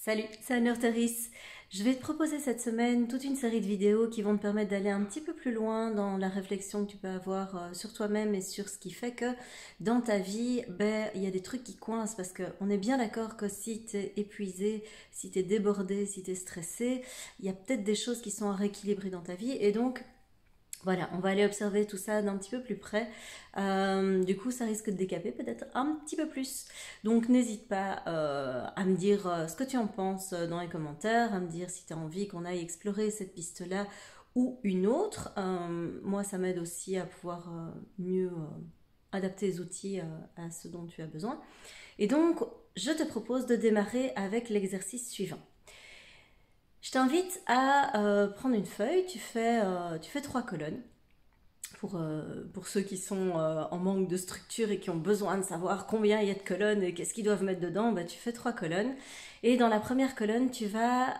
Salut, c'est Anne Terris. Je vais te proposer cette semaine toute une série de vidéos qui vont te permettre d'aller un petit peu plus loin dans la réflexion que tu peux avoir sur toi-même et sur ce qui fait que dans ta vie, il y a des trucs qui coincent parce qu'on est bien d'accord que si tu es épuisé, si tu es débordé, si tu es stressé, il y a peut-être des choses qui sont à rééquilibrer dans ta vie et donc voilà, on va aller observer tout ça d'un petit peu plus près. Du coup, ça risque de décaper peut-être un petit peu plus. Donc, n'hésite pas à me dire ce que tu en penses dans les commentaires, à me dire si tu as envie qu'on aille explorer cette piste-là ou une autre. Moi, ça m'aide aussi à pouvoir mieux adapter les outils à ce dont tu as besoin. Et donc, je te propose de démarrer avec l'exercice suivant. Je t'invite à prendre une feuille, tu fais 3 colonnes. Pour ceux qui sont en manque de structure et qui ont besoin de savoir combien il y a de colonnes et qu'est-ce qu'ils doivent mettre dedans, tu fais 3 colonnes. Et dans la première colonne, tu vas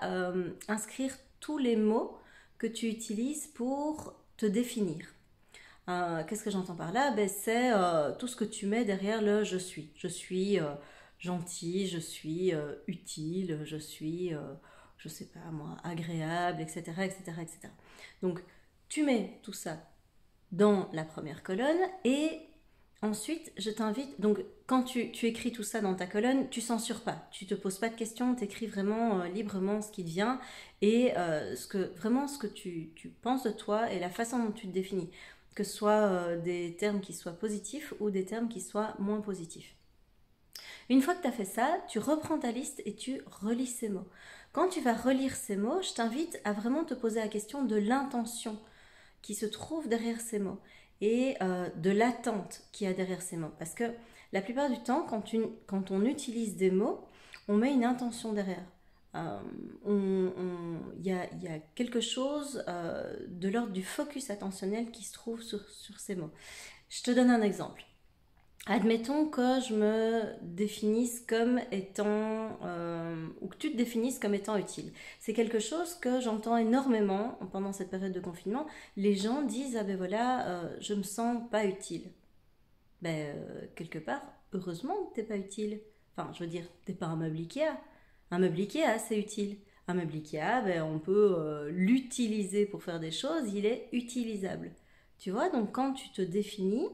inscrire tous les mots que tu utilises pour te définir. Qu'est-ce que j'entends par là? C'est tout ce que tu mets derrière le je suis. Je suis gentil, je suis utile, je suis, je sais pas moi, agréable, etc., etc., etc. Donc, tu mets tout ça dans la première colonne et ensuite je t'invite, donc quand tu écris tout ça dans ta colonne, tu censures pas, tu te poses pas de questions, tu écris vraiment librement ce qui te vient et ce que tu penses de toi et la façon dont tu te définis, que ce soit des termes qui soient positifs ou des termes qui soient moins positifs. Une fois que tu as fait ça, tu reprends ta liste et tu relis ces mots. Quand tu vas relire ces mots, je t'invite à vraiment te poser la question de l'intention qui se trouve derrière ces mots et de l'attente qu'il y a derrière ces mots. Parce que la plupart du temps, quand on utilise des mots, on met une intention derrière. Il y a quelque chose de l'ordre du focus attentionnel qui se trouve sur ces mots. Je te donne un exemple. Admettons que je me définisse comme étant, ou que tu te définisses comme étant utile. C'est quelque chose que j'entends énormément pendant cette période de confinement. Les gens disent, ah ben voilà, je me sens pas utile. Quelque part, heureusement que t'es pas utile. Enfin, je veux dire, t'es pas un meuble Ikea. Un meuble Ikea, c'est utile. Un meuble Ikea, on peut l'utiliser pour faire des choses, il est utilisable. Tu vois, donc quand tu te définis,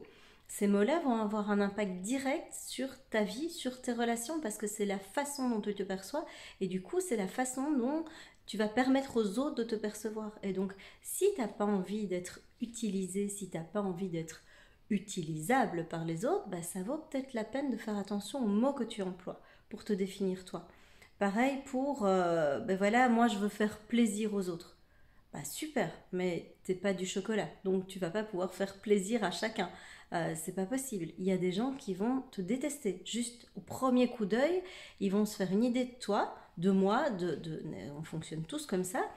ces mots-là vont avoir un impact direct sur ta vie, sur tes relations, parce que c'est la façon dont tu te perçois, et du coup, c'est la façon dont tu vas permettre aux autres de te percevoir. Et donc, si tu n'as pas envie d'être utilisé, si tu n'as pas envie d'être utilisable par les autres, ça vaut peut-être la peine de faire attention aux mots que tu emploies pour te définir toi. Pareil pour, voilà, moi je veux faire plaisir aux autres. Super, mais t'es pas du chocolat, donc tu vas pas pouvoir faire plaisir à chacun. C'est pas possible. Il y a des gens qui vont te détester. Juste au premier coup d'œil, ils vont se faire une idée de toi, de moi, on fonctionne tous comme ça.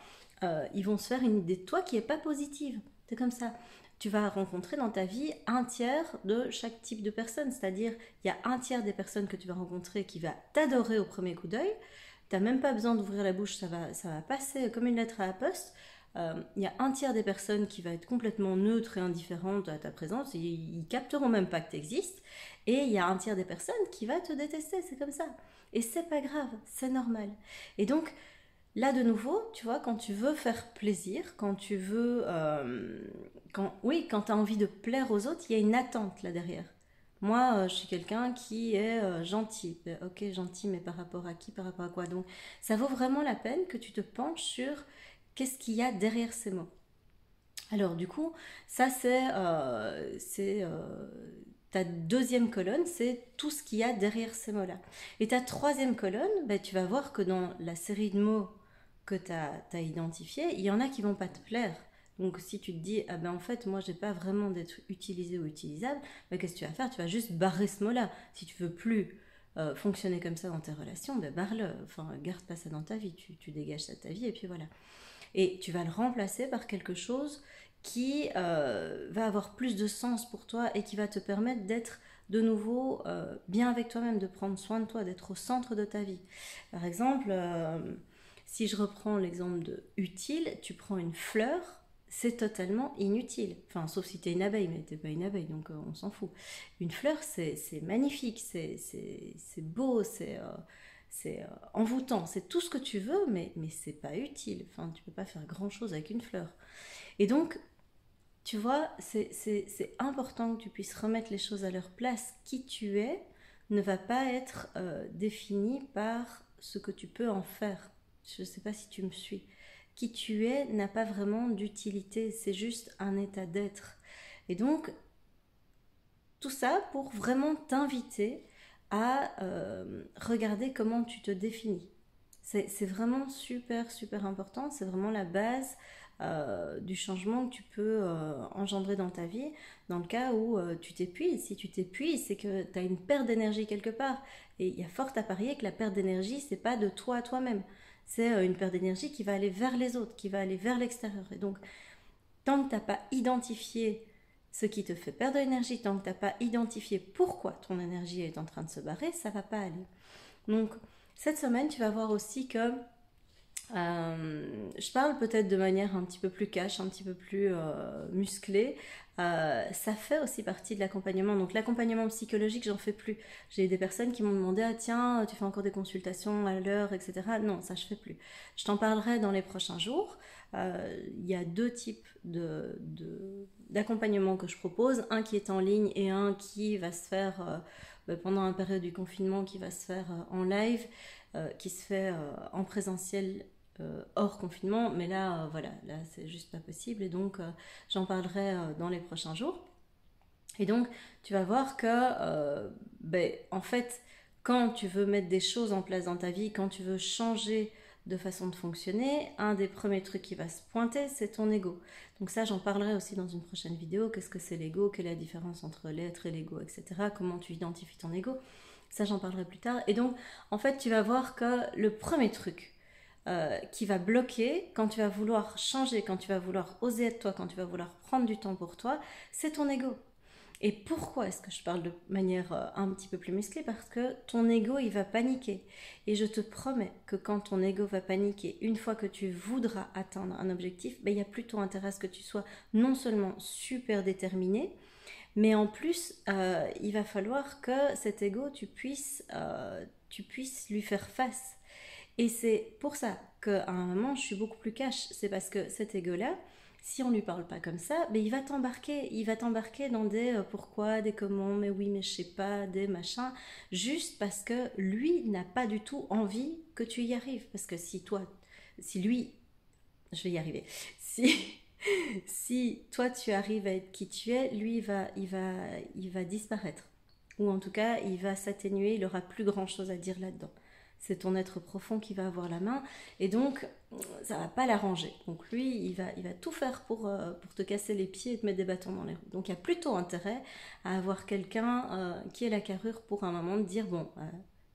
Ils vont se faire une idée de toi qui est pas positive. C'est comme ça. Tu vas rencontrer dans ta vie un tiers de chaque type de personne, c'est-à-dire il y a un tiers des personnes que tu vas rencontrer qui va t'adorer au premier coup d'œil. T'as même pas besoin d'ouvrir la bouche, ça va passer comme une lettre à la poste. Il y a un tiers des personnes qui va être complètement neutre et indifférente à ta présence, ils capteront même pas que tu existes, et il y a un tiers des personnes qui va te détester, c'est comme ça. Et c'est pas grave, c'est normal. Et donc, là de nouveau, tu vois, quand tu veux faire plaisir, quand tu veux... quand tu as envie de plaire aux autres, il y a une attente là derrière. Moi, je suis quelqu'un qui est gentil. Ok, gentil, mais par rapport à qui, par rapport à quoi? Donc, ça vaut vraiment la peine que tu te penches sur qu'est-ce qu'il y a derrière ces mots. Alors, du coup, ça, c'est ta deuxième colonne, c'est tout ce qu'il y a derrière ces mots-là. Et ta troisième colonne, tu vas voir que dans la série de mots que tu as identifiés, il y en a qui vont pas te plaire. Donc si tu te dis, en fait, moi, j'ai pas vraiment d'être utilisé ou utilisable, qu'est-ce que tu vas faire? Tu vas juste barrer ce mot-là. Si tu veux plus fonctionner comme ça dans tes relations, barre-le. Enfin, garde pas ça dans ta vie. Tu dégages ça de ta vie et puis voilà. Et tu vas le remplacer par quelque chose qui va avoir plus de sens pour toi et qui va te permettre d'être de nouveau bien avec toi-même, de prendre soin de toi, d'être au centre de ta vie. Par exemple, si je reprends l'exemple de utile, tu prends une fleur, c'est totalement inutile. Enfin, sauf si tu es une abeille, mais tu n'es pas une abeille, donc on s'en fout. Une fleur, c'est magnifique, c'est beau, envoûtant, c'est tout ce que tu veux, mais c'est pas utile. Enfin, tu peux pas faire grand-chose avec une fleur. Et donc, tu vois, c'est important que tu puisses remettre les choses à leur place. Qui tu es ne va pas être défini par ce que tu peux en faire. Je ne sais pas si tu me suis. Qui tu es n'a pas vraiment d'utilité, c'est juste un état d'être. Et donc, tout ça pour vraiment t'inviter à regarder comment tu te définis. C'est vraiment super, super important. C'est vraiment la base du changement que tu peux engendrer dans ta vie, dans le cas où tu t'épuises. Si tu t'épuises, c'est que tu as une perte d'énergie quelque part. Et il y a fort à parier que la perte d'énergie, c'est pas de toi à toi-même. C'est une perte d'énergie qui va aller vers les autres, qui va aller vers l'extérieur. Et donc, tant que tu n'as pas identifié ce qui te fait perdre de l'énergie, tant que tu n'as pas identifié pourquoi ton énergie est en train de se barrer, ça ne va pas aller. Donc, cette semaine, tu vas voir aussi que je parle peut-être de manière un petit peu plus cash, un petit peu plus musclée. Ça fait aussi partie de l'accompagnement. Donc l'accompagnement psychologique, j'en fais plus. J'ai des personnes qui m'ont demandé, ah tiens, tu fais encore des consultations à l'heure, etc. Non, ça je fais plus. Je t'en parlerai dans les prochains jours. Il y a deux types d'accompagnement que je propose. Un qui est en ligne et un qui va se faire pendant la période du confinement, qui va se faire en live, qui se fait en présentiel hors confinement, mais là, voilà, là c'est juste pas possible et donc j'en parlerai dans les prochains jours. Et donc tu vas voir que, en fait, quand tu veux mettre des choses en place dans ta vie, quand tu veux changer de façon de fonctionner, un des premiers trucs qui va se pointer, c'est ton ego. Donc ça, j'en parlerai aussi dans une prochaine vidéo. Qu'est-ce que c'est l'ego? Quelle est la différence entre l'être et l'ego, etc. Comment tu identifies ton ego? Ça, j'en parlerai plus tard. Et donc, en fait, tu vas voir que le premier truc qui va bloquer quand tu vas vouloir changer, quand tu vas vouloir oser être toi, quand tu vas vouloir prendre du temps pour toi, c'est ton ego. Et pourquoi est-ce que je parle de manière un petit peu plus musclée? Parce que ton ego, il va paniquer. Et je te promets que quand ton ego va paniquer, une fois que tu voudras atteindre un objectif, il y a plutôt intérêt à ce que tu sois non seulement super déterminé, mais en plus, il va falloir que cet ego, tu puisses lui faire face. Et c'est pour ça qu'à un moment, je suis beaucoup plus cash. C'est parce que cet ego-là, si on ne lui parle pas comme ça, il va t'embarquer dans des pourquoi, des comment, mais oui, mais je sais pas, des machins, juste parce que lui n'a pas du tout envie que tu y arrives. Parce que si lui, je vais y arriver, si toi tu arrives à être qui tu es, lui il va disparaître. Ou en tout cas, il va s'atténuer, il n'aura plus grand chose à dire là-dedans. C'est ton être profond qui va avoir la main et donc ça va pas l'arranger. Donc lui, il va tout faire pour te casser les pieds et te mettre des bâtons dans les roues. Donc il y a plutôt intérêt à avoir quelqu'un qui ait la carrure pour un moment de dire bon,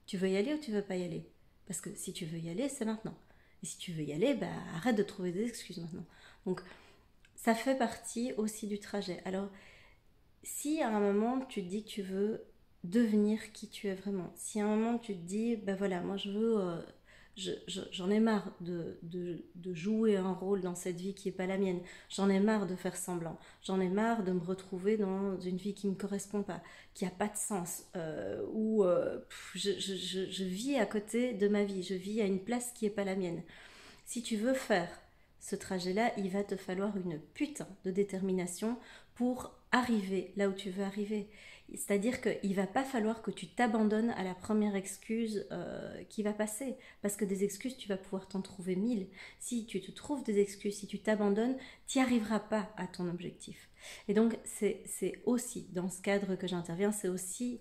tu veux y aller ou tu veux pas y aller? Parce que si tu veux y aller, c'est maintenant. Et si tu veux y aller, arrête de trouver des excuses maintenant. Donc ça fait partie aussi du trajet. Alors si à un moment tu te dis que tu veux devenir qui tu es vraiment, si à un moment tu te dis voilà, moi je veux j'en ai marre de jouer un rôle dans cette vie qui n'est pas la mienne, j'en ai marre de faire semblant, j'en ai marre de me retrouver dans une vie qui ne me correspond pas, qui n'a pas de sens, où je vis à côté de ma vie, je vis à une place qui n'est pas la mienne. Si tu veux faire ce trajet-là, il va te falloir une putain de détermination pour arriver là où tu veux arriver. C'est-à-dire qu'il ne va pas falloir que tu t'abandonnes à la première excuse qui va passer. Parce que des excuses, tu vas pouvoir t'en trouver 1000. Si tu te trouves des excuses, si tu t'abandonnes, tu n'y arriveras pas à ton objectif. Et donc, c'est aussi dans ce cadre que j'interviens, c'est aussi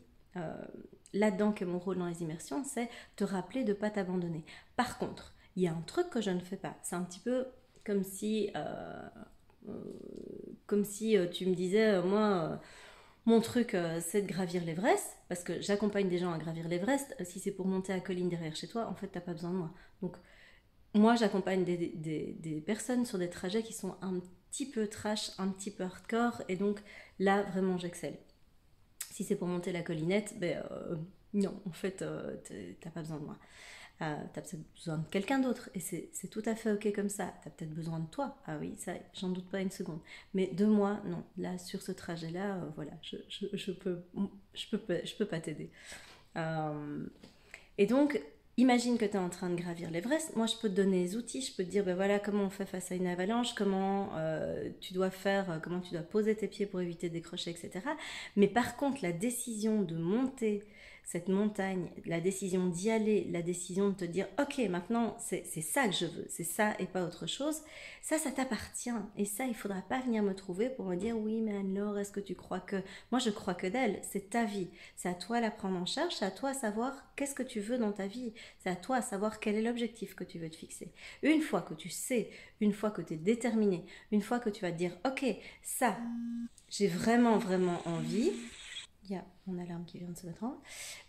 là-dedans que mon rôle dans les immersions, c'est te rappeler de ne pas t'abandonner. Par contre, il y a un truc que je ne fais pas. C'est un petit peu comme si tu me disais, moi, mon truc, c'est de gravir l'Everest, parce que j'accompagne des gens à gravir l'Everest. Si c'est pour monter à colline derrière chez toi, en fait, t'as pas besoin de moi. Donc, moi, j'accompagne des personnes sur des trajets qui sont un petit peu trash, un petit peu hardcore, et donc là, vraiment, j'excelle. Si c'est pour monter la collinette, non, en fait, t'as pas besoin de moi. T'as peut-être besoin de quelqu'un d'autre et c'est tout à fait ok comme ça. T'as peut-être besoin de toi, ah oui, ça, j'en doute pas une seconde. Mais de moi, non. Là, sur ce trajet-là, voilà, je peux pas t'aider. Et donc, Imagine que tu es en train de gravir l'Everest. Moi, je peux te donner les outils. Je peux te dire, ben voilà, comment on fait face à une avalanche, comment tu dois faire, comment tu dois poser tes pieds pour éviter de décrocher, etc. Mais par contre, la décision de monter cette montagne, la décision d'y aller, la décision de te dire, ok, maintenant, c'est ça que je veux, c'est ça et pas autre chose, ça t'appartient. Et ça, il ne faudra pas venir me trouver pour me dire, oui, mais Anne-Laure, est-ce que tu crois que... Moi, je crois que d'elle, c'est ta vie. C'est à toi de la prendre en charge, c'est à toi de savoir qu'est-ce que tu veux dans ta vie. C'est à toi de savoir quel est l'objectif que tu veux te fixer. Une fois que tu sais, une fois que tu es déterminé, une fois que tu vas te dire, ok, ça, j'ai vraiment, vraiment envie... Il y a mon alarme qui vient de se mettre en...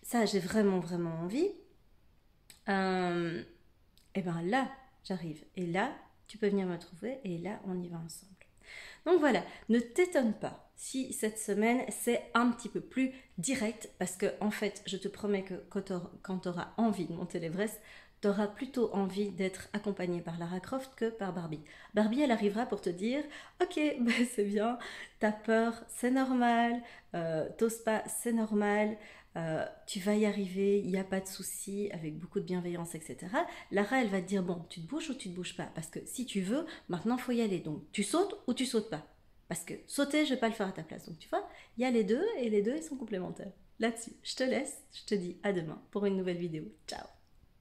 Ça, j'ai vraiment, vraiment envie. Et bien là, j'arrive. Et là, tu peux venir me trouver. Et là, on y va ensemble. Donc voilà, ne t'étonne pas si cette semaine, c'est un petit peu plus direct. Parce que, en fait, je te promets que quand tu auras envie de monter l'Everest, tu auras plutôt envie d'être accompagnée par Lara Croft que par Barbie. Barbie, elle arrivera pour te dire, ok, ben c'est bien, t'as peur, c'est normal, t'oses pas, c'est normal, tu vas y arriver, il n'y a pas de souci, avec beaucoup de bienveillance, etc. Lara, elle va te dire, bon, tu te bouges ou tu te bouges pas? Parce que si tu veux, maintenant, il faut y aller. Donc, tu sautes ou tu sautes pas? Parce que sauter, je vais pas le faire à ta place. Donc, tu vois, il y a les deux et les deux, ils sont complémentaires. Là-dessus, je te laisse, je te dis à demain pour une nouvelle vidéo. Ciao!